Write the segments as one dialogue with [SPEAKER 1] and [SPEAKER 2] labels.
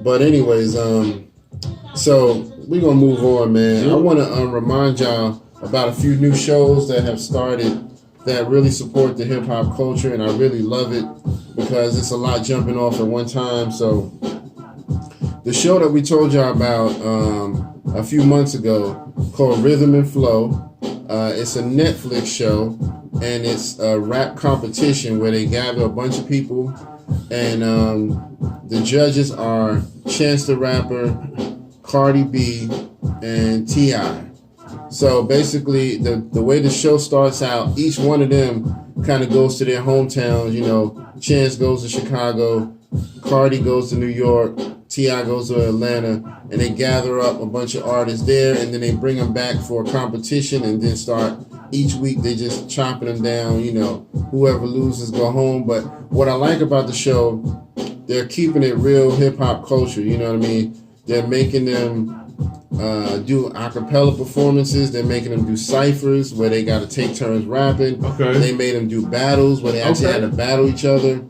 [SPEAKER 1] But anyways, so we're gonna move on, man. I want to remind y'all about a few new shows that have started that really support the hip hop culture, and I really love it because it's a lot jumping off at one time. So the show that we told y'all about a few months ago called Rythm+Flow. It's a Netflix show, and it's a rap competition where they gather a bunch of people, and the judges are Chance the Rapper, Cardi B, and T.I. So basically, the way the show starts out, each one of them kind of goes to their hometowns. You know, Chance goes to Chicago, Cardi goes to New York, T.I. goes to Atlanta, and they gather up a bunch of artists there, and then they bring them back for a competition, and then start each week they just chopping them down. You know, whoever loses go home. But what I like about the show, they're keeping it real hip hop culture. You know what I mean? They're making them do a cappella performances. They're making them do ciphers where they got to take turns rapping. Okay. They made them do battles where they actually had to battle each other,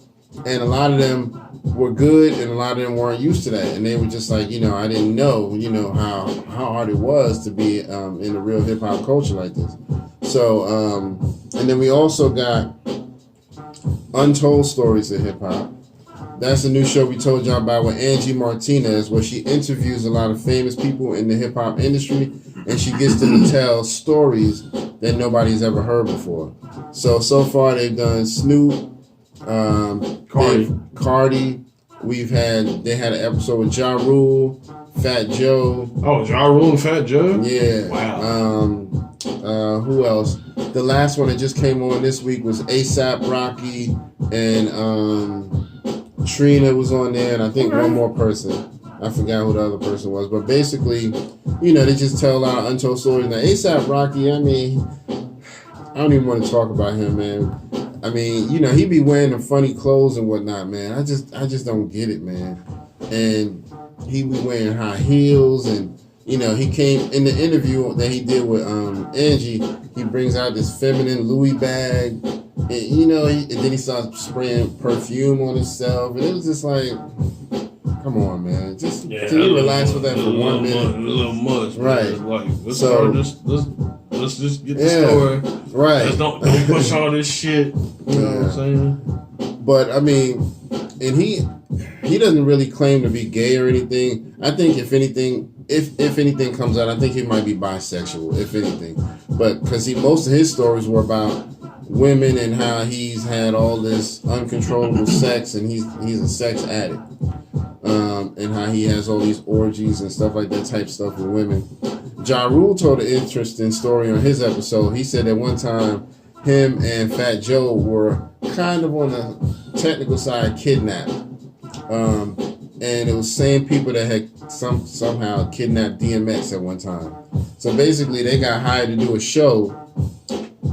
[SPEAKER 1] and a lot of them were good, and a lot of them weren't used to that, and they were just like, you know, I didn't know, you know, how hard it was to be in a real hip hop culture like this. So, and then we also got Untold Stories of Hip Hop. That's a new show we told y'all about with Angie Martinez, where she interviews a lot of famous people in the hip hop industry, and she gets them to tell stories that nobody's ever heard before. So far they've done Snoop, Cardi. They had an episode with Ja Rule, Fat Joe.
[SPEAKER 2] Oh, Ja Rule and Fat Joe?
[SPEAKER 1] Yeah.
[SPEAKER 2] Wow.
[SPEAKER 1] Who else? The last one that just came on this week was A$AP Rocky, and Trina was on there, and I think one more person. I forgot who the other person was. But basically, you know, they just tell a lot of untold stories. Now, A$AP Rocky, I mean, I don't even want to talk about him, man. I mean, you know, he be wearing the funny clothes and whatnot, man. I just don't get it, man. And he be wearing high heels, and you know, he came in the interview that he did with Angie. He brings out this feminine Louie bag, and you know, and then he starts spraying perfume on himself, and it was just like, come on, man, just can you relax with that for 1 minute?
[SPEAKER 2] A little much,
[SPEAKER 1] right?
[SPEAKER 2] Like, let's just get the story.
[SPEAKER 1] Right.
[SPEAKER 2] Let's don't push all this shit. You know what I'm saying?
[SPEAKER 1] But I mean, and he doesn't really claim to be gay or anything. I think if anything comes out, I think he might be bisexual, if anything. But because most of his stories were about women and how he's had all this uncontrollable sex, and he's a sex addict, and how he has all these orgies and stuff like that type stuff with women. Ja Rule told an interesting story on his episode. He said that one time him and Fat Joe were kind of on the technical side kidnapped. And it was same people that had somehow kidnapped DMX at one time. So basically they got hired to do a show,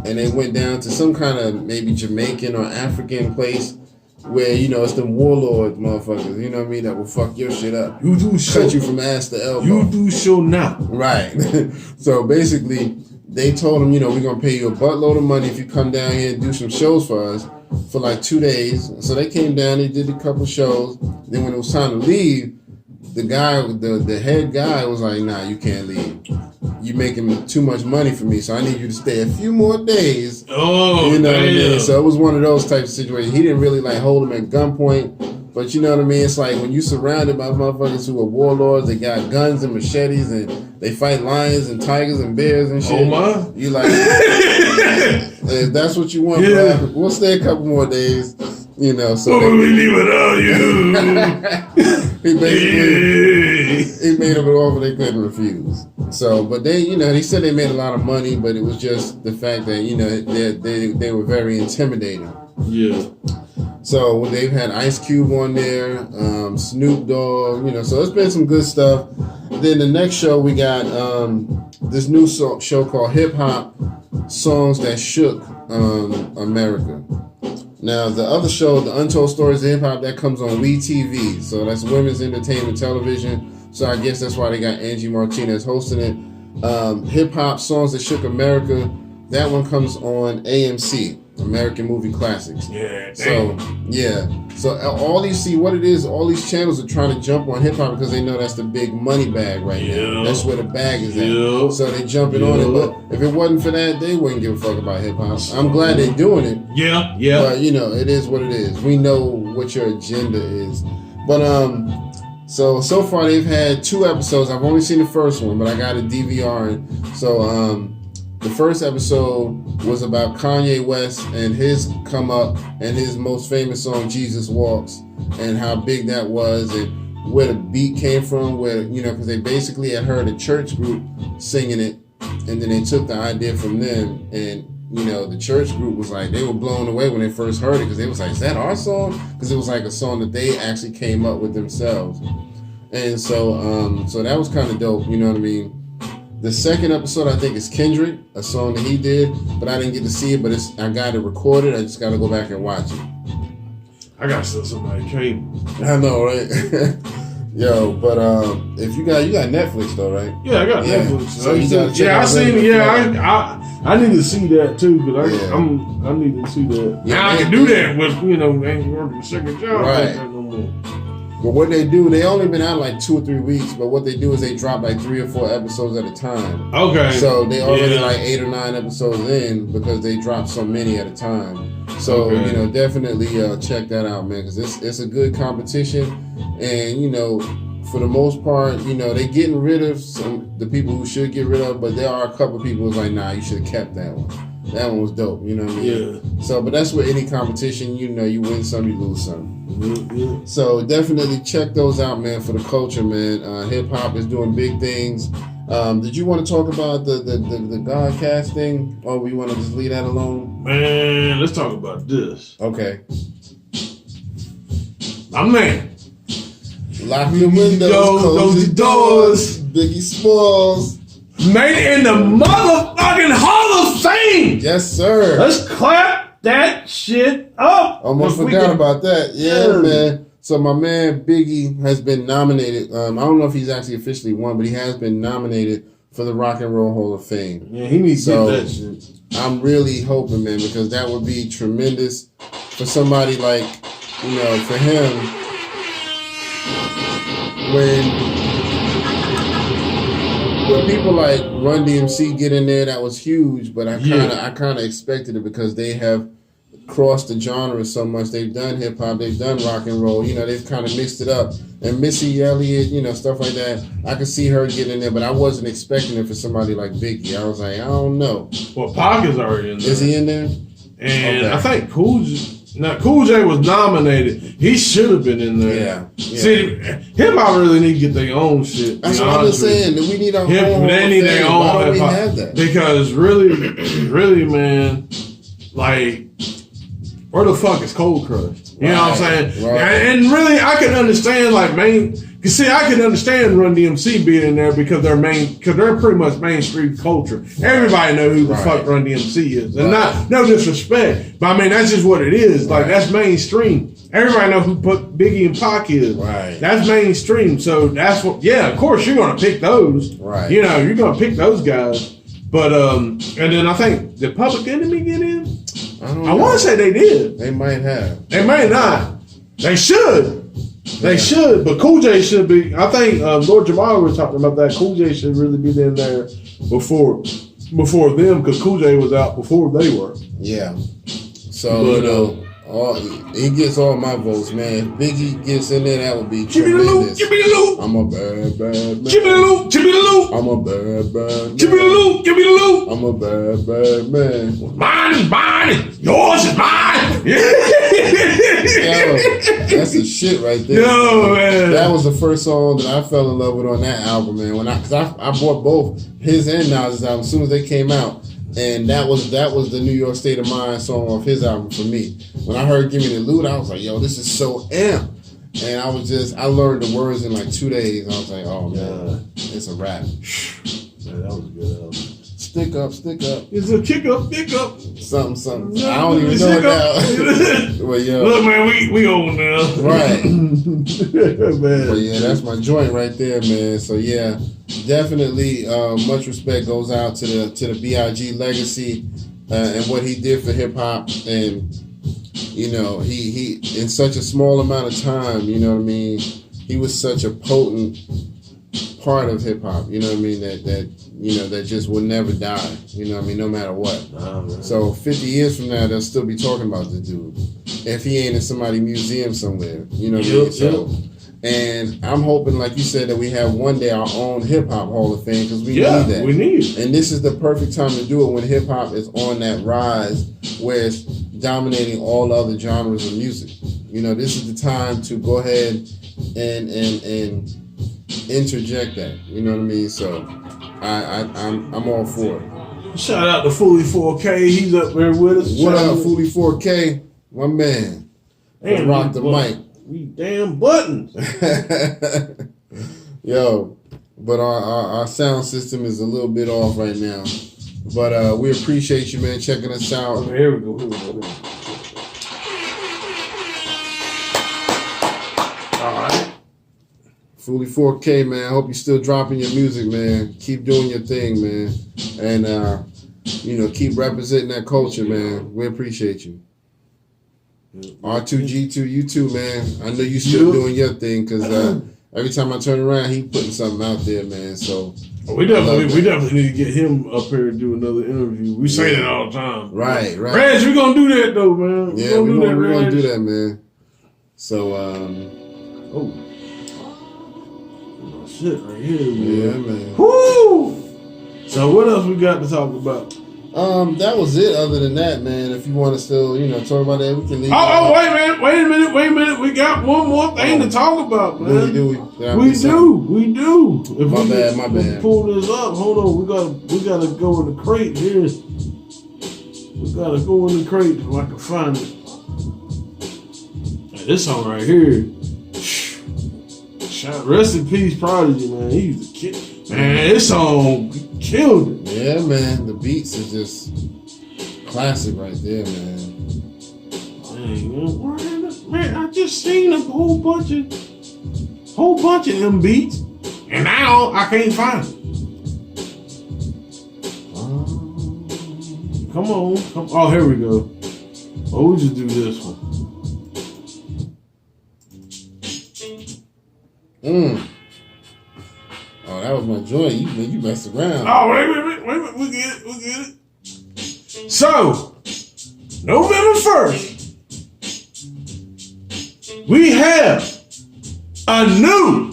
[SPEAKER 1] and they went down to some kind of maybe Jamaican or African place where, you know, it's them warlords motherfuckers, you know what I mean, that will fuck your shit up.
[SPEAKER 2] You do show.
[SPEAKER 1] Cut you from ass to elbow.
[SPEAKER 2] You do show now.
[SPEAKER 1] Right. So basically they told him, you know, we're going to pay you a buttload of money if you come down here and do some shows for us for like 2 days. So they came down, they did a couple shows. Then when it was time to leave, the guy, the head guy was like, nah, you can't leave. You making too much money for me, so I need you to stay a few more days.
[SPEAKER 2] Oh,
[SPEAKER 1] you know what I mean? So it was one of those types of situations. He didn't really like hold him at gunpoint, but you know what I mean? It's like when you surrounded by motherfuckers who are warlords, they got guns and machetes, and they fight lions and tigers and bears and shit.
[SPEAKER 2] Oh my!
[SPEAKER 1] You like, if that's what you want, bro, we'll stay a couple more days. You know, so
[SPEAKER 2] what would we leave without you?
[SPEAKER 1] He made them an offer they couldn't refuse. So, but they, you know, he said they made a lot of money, but it was just the fact that, you know, they were very intimidating. Yeah. So they've had Ice Cube on there, Snoop Dogg, you know, so it's been some good stuff. Then the next show we got this new show called Hip Hop Songs That Shook America. Now, the other show, The Untold Stories of Hip Hop, that comes on WETV. So that's Women's Entertainment Television. So I guess that's why they got Angie Martinez hosting it. Hip Hop Songs That Shook America, that one comes on AMC. American movie classics.
[SPEAKER 2] Yeah.
[SPEAKER 1] So all these all these channels are trying to jump on hip hop because they know that's the big money bag right now. That's where the bag is at. So they jumping on it. But if it wasn't for that, they wouldn't give a fuck about hip hop. I'm glad they're doing it.
[SPEAKER 2] Yeah.
[SPEAKER 1] But it is what it is. We know what your agenda is. But so far they've had 2 episodes. I've only seen the first one, but I got a DVR. So the first episode was about Kanye West and his come up and his most famous song Jesus Walks and how big that was and where the beat came from, where because they basically had heard a church group singing it, and then they took the idea from them, and the church group was like, they were blown away when they first heard it because they was like, is that our song? Because it was like a song that they actually came up with themselves. And so that was kind of dope, you know what I mean? The second episode, I think, is Kendrick, a song that he did, but I didn't get to see it, but I got it recorded. I just got to go back and watch it.
[SPEAKER 2] I got to sell somebody cable.
[SPEAKER 1] I know, right? Yo, but if you got Netflix though, right?
[SPEAKER 2] Yeah, I got Netflix.
[SPEAKER 1] So you got to
[SPEAKER 2] I seen it. Yeah, I need to see that too, because I need to see that.
[SPEAKER 1] Yeah,
[SPEAKER 2] now I can do that with ain't working a second job.
[SPEAKER 1] Right.
[SPEAKER 2] No more.
[SPEAKER 1] But what they do, they only been out like 2 or 3 weeks, but what they do is they drop like 3 or 4 episodes at a time.
[SPEAKER 2] Okay.
[SPEAKER 1] So they already like 8 or 9 episodes in because they drop so many at a time. So, definitely check that out, man, because it's a good competition. And, for the most part, they getting rid of the people who should get rid of, but there are a couple of people who's like, nah, you should have kept that one. That one was dope, you know what I mean?
[SPEAKER 2] Yeah.
[SPEAKER 1] So, but that's with any competition, you win some, you lose some.
[SPEAKER 2] Mm-hmm.
[SPEAKER 1] So definitely check those out, man, for the culture, man. Hip hop is doing big things. Did you want to talk about the godcast thing, or we want to just leave that alone?
[SPEAKER 2] Man, let's talk about this.
[SPEAKER 1] Okay.
[SPEAKER 2] My man.
[SPEAKER 1] Lock the windows, close the doors. Biggie Smalls.
[SPEAKER 2] Made it in the motherfucking Hall of Fame.
[SPEAKER 1] Yes, sir.
[SPEAKER 2] Let's clap that shit up.
[SPEAKER 1] Almost forgot about that. Yeah, man. So my man Biggie has been nominated. I don't know if he's actually officially won, but he has been nominated for the Rock and Roll Hall of Fame.
[SPEAKER 2] Yeah, he needs to get that shit.
[SPEAKER 1] I'm really hoping, man, because that would be tremendous for somebody like, for him. When people like Run DMC get in there, that was huge. But I kind of expected it because they have crossed the genre so much. They've done hip hop, they've done rock and roll. They've kind of mixed it up. And Missy Elliott, stuff like that. I could see her get in there, but I wasn't expecting it for somebody like Biggie. I was like, I don't know.
[SPEAKER 2] Well, Pac is already in there.
[SPEAKER 1] Is he in there?
[SPEAKER 2] And I think Cool J was nominated. He should have been in there.
[SPEAKER 1] Yeah.
[SPEAKER 2] See, hip hop really need to get their own shit.
[SPEAKER 1] That's what I was saying. We need our own.
[SPEAKER 2] They need their own.
[SPEAKER 1] Why don't we
[SPEAKER 2] hip hop?
[SPEAKER 1] have that?
[SPEAKER 2] Because really, man, like, where the fuck is Cold Crush? You know what I'm saying?
[SPEAKER 1] Right.
[SPEAKER 2] And really, I can understand I can understand Run DMC being in there because they're pretty much mainstream culture. Everybody know who the fuck Run DMC is, and no disrespect, but I mean that's just what it is. Like that's mainstream. Everybody know who Biggie and Pac is.
[SPEAKER 1] Right.
[SPEAKER 2] That's mainstream. So that's what. Yeah, of course you're gonna pick those.
[SPEAKER 1] Right.
[SPEAKER 2] You're gonna pick those guys. But and then I think did Public Enemy get in? I want to say they did.
[SPEAKER 1] They might have.
[SPEAKER 2] They may not. They should. They should. But Cool J should be. I think Lord Jamal was talking about that. Cool J should really be in there before them because Cool J was out before they were.
[SPEAKER 1] Yeah. So he gets all my votes, man. If Biggie gets in there, that would be tremendous.
[SPEAKER 2] Give me the loop.
[SPEAKER 1] I'm a bad man.
[SPEAKER 2] Give me the loop. Give me the loop.
[SPEAKER 1] I'm a bad man.
[SPEAKER 2] Give me the loop. Give me the loop.
[SPEAKER 1] I'm a bad man.
[SPEAKER 2] Mine is mine. Yours is mine.
[SPEAKER 1] Yo, that's the shit right there.
[SPEAKER 2] Yo, man.
[SPEAKER 1] That was the first song that I fell in love with on that album, man. Because I bought both his and Nas's albums as soon as they came out. And that was the New York State of Mind song off his album for me. When I heard Give Me the Loot, I was like, yo, this is so amp. And I learned the words in like 2 days. And I was like, oh man, it's a rap.
[SPEAKER 2] Man, that was a good album.
[SPEAKER 1] Stick up.
[SPEAKER 2] It's a kick up.
[SPEAKER 1] Something. I don't even know it now. Well, yeah.
[SPEAKER 2] Look, man, we old now.
[SPEAKER 1] Right.
[SPEAKER 2] Man.
[SPEAKER 1] But yeah, that's my joint right there, man. So yeah, definitely much respect goes out to the B.I.G. legacy. and what he did for hip hop, and you know, he in such a small amount of time, you know what I mean, he was such a potent part of hip hop, you know what I mean, that you know, that just will never die, you know what I mean, no matter what. So 50 years from now, they'll still be talking about this dude if he ain't in somebody's museum somewhere, you know what I mean. So, and I'm hoping, like you said, that we have one day our own hip hop Hall of Fame, because we need that. We need it. And this is the perfect time to do it, when hip hop is on that rise where it's dominating all other genres of music. You know, this is the time to go ahead and interject that. You know what I mean? So I'm all for it.
[SPEAKER 2] Shout out to Fully 4K. He's up there with us.
[SPEAKER 1] What up, Fully 4K? My man.
[SPEAKER 2] Damn,
[SPEAKER 1] rock the mic.
[SPEAKER 2] We damn buttons.
[SPEAKER 1] Yo, but our sound system is a little bit off right now. But we appreciate you, man, checking us out.
[SPEAKER 2] Okay, here we go. All right.
[SPEAKER 1] Fully 4K, man. I hope you're still dropping your music, man. Keep doing your thing, man. And, you know, keep representing that culture, man. We appreciate you. R2G2, you too, man. I know you still doing your thing, because every time I turn around, he putting something out there, man. So
[SPEAKER 2] we definitely need to get him up here and do another interview. We say that all the time.
[SPEAKER 1] Right.
[SPEAKER 2] Reg, we gonna do that though, man.
[SPEAKER 1] Yeah, we're gonna do that, man. So
[SPEAKER 2] shit right here, man.
[SPEAKER 1] Yeah, man.
[SPEAKER 2] Woo! So what else we got to talk about?
[SPEAKER 1] That was it. Other than that, man, if you want to still, you know, talk about that, we can leave.
[SPEAKER 2] Wait a minute. We got one more thing to talk about, man.
[SPEAKER 1] We do.
[SPEAKER 2] We do. If
[SPEAKER 1] my bad.
[SPEAKER 2] Pull this up. Hold on. We gotta go in the crate here. We gotta go in the crate so I can find it. Hey, this song right here. Rest in peace, Prodigy, man. He was a kid. Man, this song killed it.
[SPEAKER 1] Yeah, man. The beats is just classic right there, man.
[SPEAKER 2] Man, I just seen a whole bunch of them beats, and now I can't find it. Come on. Oh, here we go. Oh, we just do this one.
[SPEAKER 1] Oh, that was my joint. You messed around.
[SPEAKER 2] Oh, wait a minute. We get it. So, November 1st, we have a new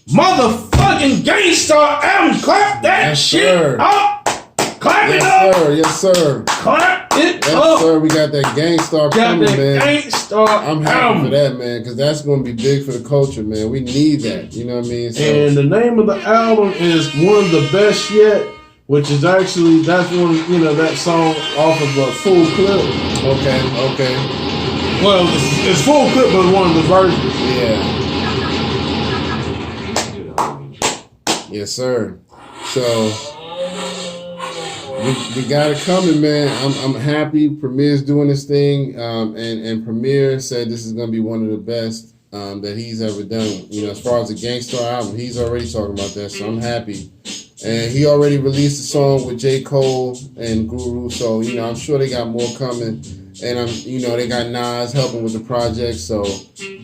[SPEAKER 2] motherfucking Gangstarr album. Clap that shit up. Clap it up.
[SPEAKER 1] Yes, sir.
[SPEAKER 2] Clap it up.
[SPEAKER 1] Yes, sir. We got that Gangstarr coming, man.
[SPEAKER 2] Gangstarr
[SPEAKER 1] I'm happy for that, man, because that's going to be big for the culture, man. We need that. You know what I mean? So,
[SPEAKER 2] and the name of the album is One of the Best Yet, which is actually, that's one, you know, that song off of a Full Clip.
[SPEAKER 1] Okay.
[SPEAKER 2] Well, it's Full Clip, but one of the versions.
[SPEAKER 1] Yeah. Yes, sir. So we got it coming, man. I'm happy. Premier's doing this thing, and Premier said this is gonna be one of the best that he's ever done. You know, as far as the Gangstarr album, he's already talking about that, so I'm happy. And he already released a song with J. Cole and Guru, so you know, I'm sure they got more coming. And they got Nas helping with the project, so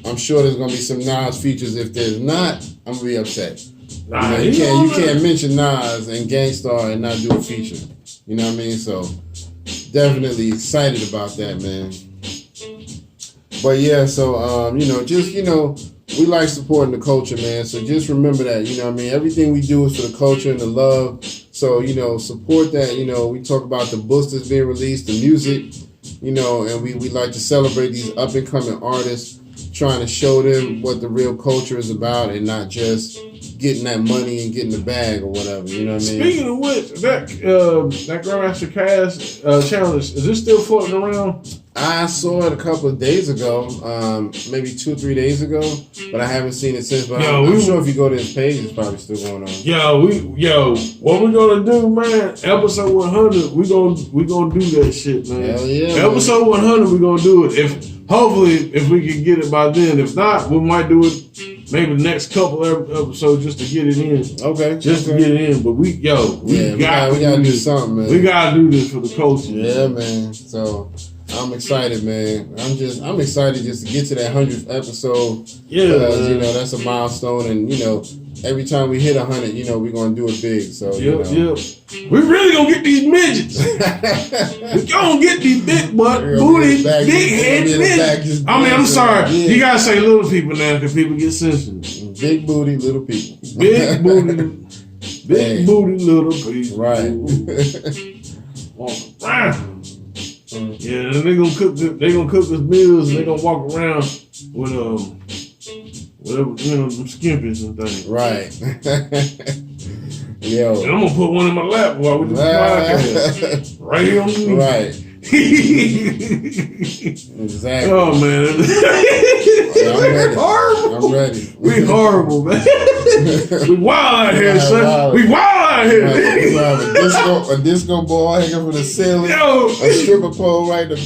[SPEAKER 1] I'm sure there's gonna be some Nas features. If there's not, I'm gonna be upset. You can't mention Nas and Gangstarr and not do a feature. You know what I mean? So definitely excited about that, man. But yeah, so we like supporting the culture, man. So just remember that, you know what I mean? Everything we do is for the culture and the love. So, you know, support that. You know, we talk about the books that's being released, the music, you know, and we like to celebrate these up and coming artists, trying to show them what the real culture is about and not just getting that money and getting the bag or whatever. You know what I mean?
[SPEAKER 2] Speaking of which, that Grandmaster Cast challenge, is this still floating around?
[SPEAKER 1] I saw it a couple of days ago, maybe 2 or 3 days ago, but I haven't seen it since. But I'm sure if you go to his page, it's probably still going on.
[SPEAKER 2] What we gonna do, man? Episode 100, we gonna do that shit, man.
[SPEAKER 1] Hell yeah,
[SPEAKER 2] episode 100, we gonna do it. Hopefully if we can get it by then. If not, we might do it maybe the next couple episodes just to get it in.
[SPEAKER 1] Okay.
[SPEAKER 2] Just to get it in. But we gotta do
[SPEAKER 1] something, man.
[SPEAKER 2] We gotta do this for the culture.
[SPEAKER 1] Yeah, man. So I'm excited, man. I'm excited just to get to that 100th episode.
[SPEAKER 2] Yeah,
[SPEAKER 1] you know, that's a milestone, and you know, every time we hit 100, you know, we're gonna do it big. So
[SPEAKER 2] we really gonna get these midgets. We gonna get these big butt, booty, big head midgets. I mean, I'm sorry, you gotta say little people now because people get sensitive.
[SPEAKER 1] Big booty, little people.
[SPEAKER 2] Big booty, big booty, little people.
[SPEAKER 1] Right.
[SPEAKER 2] Walk around. Yeah, and they gonna cook us meals, and they gonna walk around with whatever, you know, some skimpies and things.
[SPEAKER 1] Right. Yo.
[SPEAKER 2] And I'm gonna put one in my lap while we do the podcast. Right here on the knee.
[SPEAKER 1] Right. Exactly.
[SPEAKER 2] Oh man.
[SPEAKER 1] I'm ready.
[SPEAKER 2] We horrible, man. We wild out here, son. We wild out here.
[SPEAKER 1] We have a disco ball hanging from the ceiling.
[SPEAKER 2] Yo.
[SPEAKER 1] A stripper pole right in the back.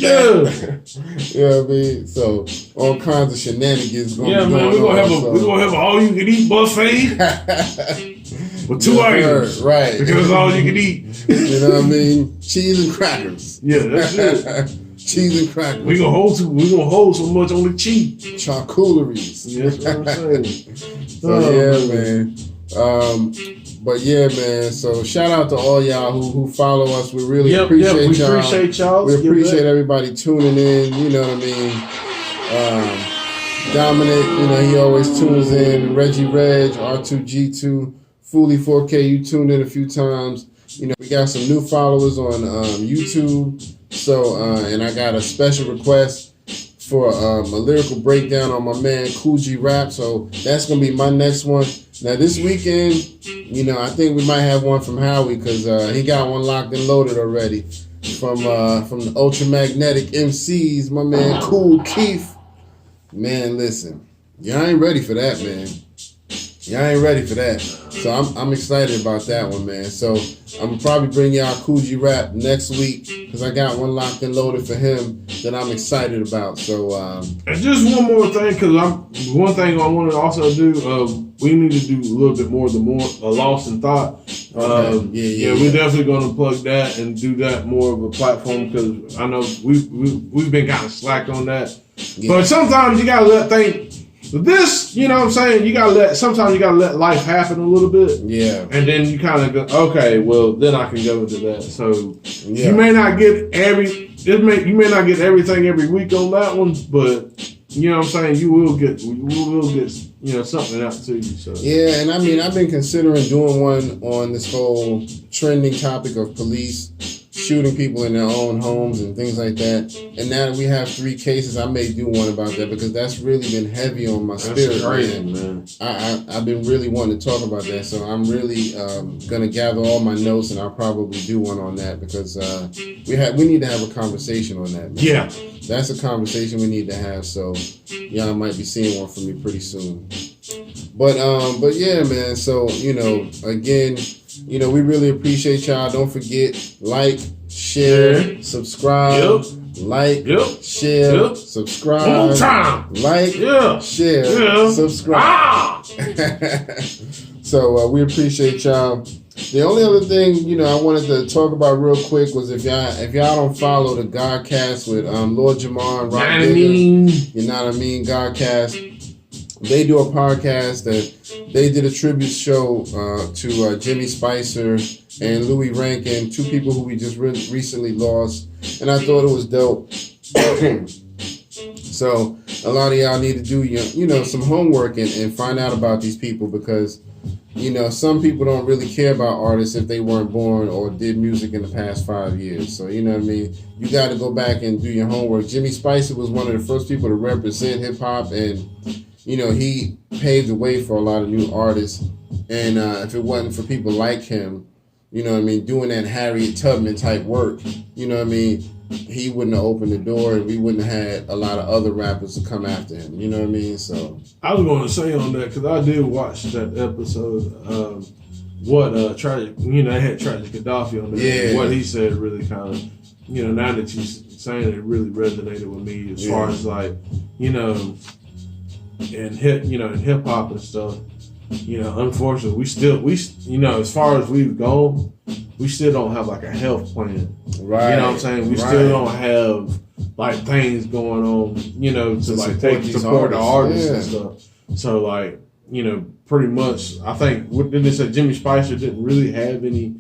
[SPEAKER 1] You know what I mean? So all kinds of shenanigans going on.
[SPEAKER 2] Man, we're gonna have an all you can eat buffet. With 2 items.
[SPEAKER 1] Right.
[SPEAKER 2] Because it's all you can eat.
[SPEAKER 1] You know what I mean? Cheese and crackers.
[SPEAKER 2] Yeah, that's it.
[SPEAKER 1] Cheese and crackers.
[SPEAKER 2] We gonna hold so much on the cheap.
[SPEAKER 1] Charcuteries.
[SPEAKER 2] Yeah, that's what I'm saying.
[SPEAKER 1] But yeah, man. So shout out to all y'all who follow us. We really appreciate y'all.
[SPEAKER 2] Appreciate y'all.
[SPEAKER 1] We appreciate everybody tuning in. You know what I mean? Dominic, you know, he always tunes in. Reggie Reg, R2G2, Fooly 4K, you tuned in a few times. You know, we got some new followers on YouTube. So, and I got a special request for a lyrical breakdown on my man Cool G Rap. So that's going to be my next one. Now this weekend, you know, I think we might have one from Howie because he got one locked and loaded already from the Ultramagnetic MCs, my man Cool Keith. Man, listen, y'all ain't ready for that, man. Y'all ain't ready for that. So I'm excited about that one, man. So I'm going to probably bring y'all Coogee Rap next week because I got one locked and loaded for him that I'm excited about. So
[SPEAKER 2] and just one more thing, because one thing I want to also do, we need to do a little bit more Lost in Thought.
[SPEAKER 1] Yeah,
[SPEAKER 2] we're definitely going to plug that and do that more of a platform because I know we've been kind of slack on that. Yeah. But sometimes you got to let things... This, you know what I'm saying? Sometimes you gotta let life happen a little bit.
[SPEAKER 1] Yeah.
[SPEAKER 2] And then you kind of go, okay, well, then I can go into that. So you may not get everything every week on that one, but you know what I'm saying? You will get, you know, something out to you. So
[SPEAKER 1] yeah, and I mean, I've been considering doing one on this whole trending topic of police shooting people in their own homes and things like that. And now that we have 3 cases, I may do one about that because that's really been heavy on my spirit.
[SPEAKER 2] Crazy, man.
[SPEAKER 1] I've been really wanting to talk about that, so I'm really gonna gather all my notes and I'll probably do one on that because we need to have a conversation on that, man.
[SPEAKER 2] Yeah,
[SPEAKER 1] that's a conversation we need to have. So y'all might be seeing one from me pretty soon. But yeah, man. So you know, again, you know, we really appreciate y'all. Don't forget, like, share, subscribe. Like, share, subscribe.
[SPEAKER 2] One more time.
[SPEAKER 1] Like, share, subscribe. So we appreciate y'all. The only other thing, you know, I wanted to talk about real quick was if y'all don't follow the Godcast with Lord Jamar and Rock Digger, you know what I mean, Godcast. They do a podcast that they did a tribute show to Jimmy Spicer and Louie Rankin, 2 people who we just recently lost, and I thought it was dope. So a lot of y'all need to do you know some homework and find out about these people because you know some people don't really care about artists if they weren't born or did music in the past 5 years. So you know what I mean. You got to go back and do your homework. Jimmy Spicer was one of the first people to represent hip hop and. You know, he paved the way for a lot of new artists. And if it wasn't for people like him, you know what I mean, doing that Harriet Tubman type work, you know what I mean, he wouldn't have opened the door and we wouldn't have had a lot of other rappers to come after him. You know what I mean? So
[SPEAKER 2] I was going to say on that, because I did watch that episode tragic, you know, they had Tragic Gaddafi on there. Yeah. What he said really kind of, you know, now that you're saying it really resonated with me as far as like, you know, in hip hop and stuff, unfortunately, we as far as we've gone, we still don't have like a health plan.
[SPEAKER 1] Right.
[SPEAKER 2] You know what I'm saying? We still don't have like things going on, to like support the artists and stuff. So like, pretty much, I think, didn't they say Jimmy Spicer didn't really have any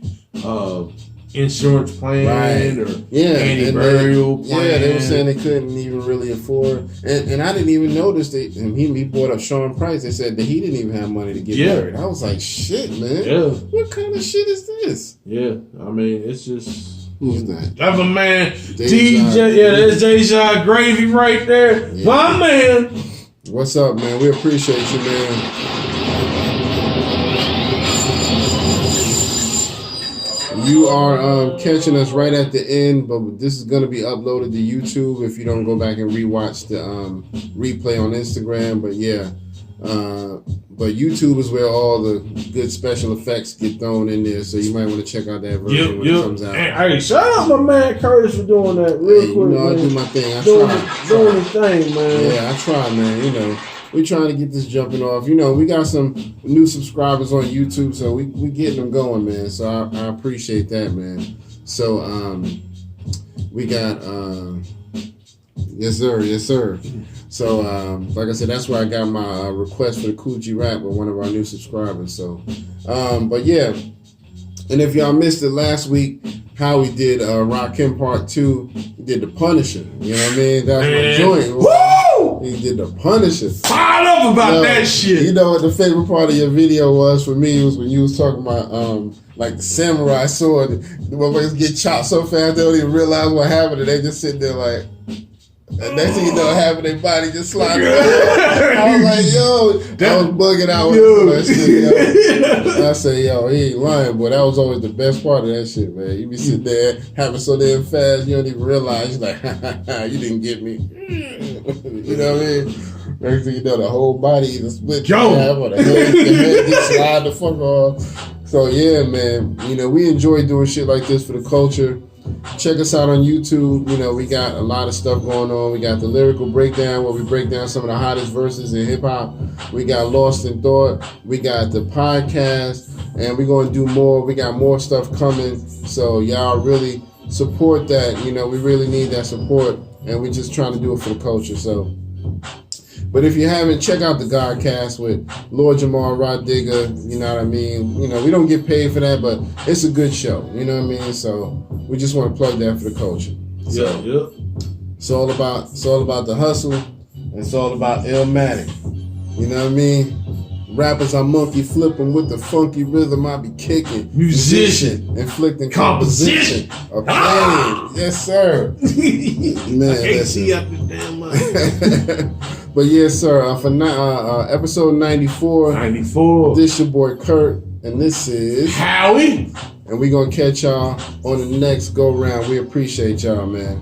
[SPEAKER 2] insurance plan or anti-burial plan?
[SPEAKER 1] Yeah, they were saying they couldn't even really afford. And I didn't even notice that he brought up Sean Price. They said that he didn't even have money to get married. I was like, shit, man. Yeah. What kind of shit is this?
[SPEAKER 2] Yeah, I mean, it's just...
[SPEAKER 1] Who's that?
[SPEAKER 2] That's a man. DJ. Yeah, that's Deja Gravy right there. Yeah. My man.
[SPEAKER 1] What's up, man? We appreciate you, man. You are catching us right at the end, but this is going to be uploaded to YouTube if you don't go back and rewatch the replay on Instagram. But yeah, but YouTube is where all the good special effects get thrown in there, so you might want to check out that version when it comes out.
[SPEAKER 2] Hey, shout out my man Curtis for doing that real quick.
[SPEAKER 1] I do my thing. I
[SPEAKER 2] doing his thing, man.
[SPEAKER 1] Yeah, I try, man. We trying to get this jumping off. We got some new subscribers on YouTube, so we getting them going, man. So I appreciate that, man. So we got yes sir. So like I said, that's where I got my request for the Coochie rap with one of our new subscribers. So but yeah, and if y'all missed it last week, how we did Rankin Part 2, he did the Punisher. You know what I mean? That's my joint.
[SPEAKER 2] Woo!
[SPEAKER 1] He did the Punisher.
[SPEAKER 2] Fired up about that shit.
[SPEAKER 1] You know what the favorite part of your video was for me was when you was talking about like the samurai sword. The motherfuckers get chopped so fast they don't even realize what happened, and they just sit there like. And next thing you know, having their body just slide. I was like, yo, I was bugging out with that shit, yo. I say, yo, he ain't lying, boy. That was always the best part of that shit, man. You be sitting there having so damn fast, you don't even realize. You're like, you didn't get me. You know what I mean? Next thing you know, the whole body either split in half or the head just slide the fuck off. So yeah, man, we enjoy doing shit like this for the culture. Check us out on YouTube. We got a lot of stuff going on. We got the lyrical breakdown where we break down some of the hottest verses in hip hop. We got Lost in Thought. We got the podcast, and we're going to do more. We got more stuff coming. So y'all really support that. We really need that support, and we're just trying to do it for the culture. So, but if you haven't, check out the Godcast with Lord Jamar, Rod Digger. You know what I mean? We don't get paid for that, but it's a good show. You know what I mean? So we just want to plug that for the culture. So, It's all about the hustle, and it's all about Illmatic. You know what I mean? Rappers are monkey flipping with the funky rhythm I be kicking.
[SPEAKER 2] Musician.
[SPEAKER 1] Inflicting composition. A plan. Yes, sir. Man,
[SPEAKER 2] I can't see up the damn mind.
[SPEAKER 1] But yes, sir. For episode 94.
[SPEAKER 2] 94.
[SPEAKER 1] This your boy Kurt, and this is
[SPEAKER 2] Howie.
[SPEAKER 1] And we gonna catch y'all on the next go round. We appreciate y'all, man.